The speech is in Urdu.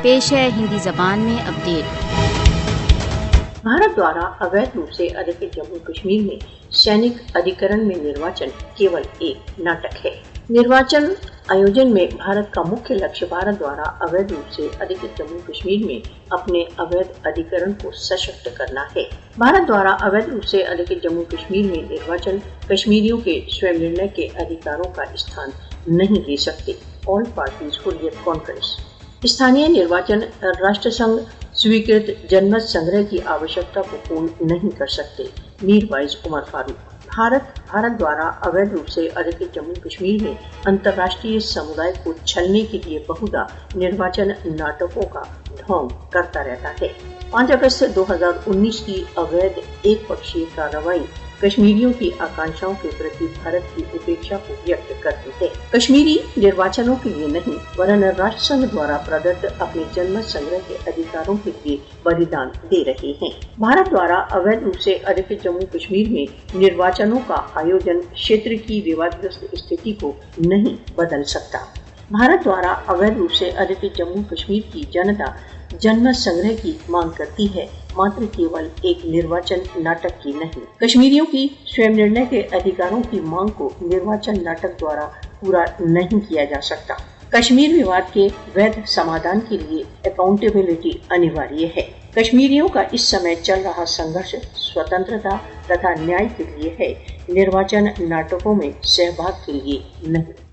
پیش ہے ہندی زبان میں اپڈیٹ۔ بھارت دوارا اویدھ روپ سے ادھکت جموں کشمیر میں سینک ادھیکرن میں نروچن کیول ایک ناٹک ہے۔ نروچن آیوجن میں بھارت کا مکھیہ لکشیہ بھارت دوارا اویدھ روپ سے ادھکت جموں کشمیر میں اپنے اویدھ ادھیکرن کو سشکت کرنا ہے۔ بھارت دوارا اویدھ روپ سے ادھکت جموں کشمیر میں نروچن کشمیریوں کے سویم نرنے کے ادھیکاروں کا استھان نہیں لے سکتے۔ آل پارٹیز حریت کانفرنس استھانیہ نروچن راشٹر سنگھ سویکرت جنمت سنگرہ کی آوشکتا کو پورن نہیں کر سکتے۔ میر وائز عمر فاروق بھارت دوارا اویدھ روپ سے ادھکت جموں کشمیر میں انترراشٹریہ سمودائے کو چھلنے کے لیے بہودا نروچن ناٹکوں کا ڈھونگ کرتا رہتا ہے۔ 5 اگست 2019 کی اویدھ ایک پکشیہ کارروائی کشمیریوں کی آکانکشاؤں کے پرتی بھارت کی اپیکشا کو ویکت کرتی ہے۔ کشمیری نروچنوں کے لیے نہیں ورن راشٹر سنگھ دوارا پردت اپنے جنمت سنگرہ کے ادھیکاروں کے لیے بلیدان دے رہے ہیں۔ بھارت دوارا اویدھ روپ سے ادھکت جموں کشمیر میں نروچنوں کا آیوجن چھیتر کی ووادگرست استھتی کو نہیں بدل سکتا۔ بھارت دوارا اویدھ روپ سے ادھکت جموں کشمیر کی جنتا جنمت سنگرہ کی مانگ کرتی ہے، ماتر کیول ایک نروچن ناٹک کی نہیں۔ کشمیریوں کی سویم نرنے کے ادھیکاروں کی مانگ کو نروچن ناٹک دوارا پورا نہیں کیا جا سکتا۔ کشمیر وواد کے ویدھ سمادھان کے لیے اکاؤنٹیبلٹی انیواریہ ہے۔ کشمیریوں کا اس سمے چل رہا سنگھرش سوتنترتا تتھا نیائے کے لیے ہے، نروچن ناٹکوں میں سہبھاگ کے لیے نہیں۔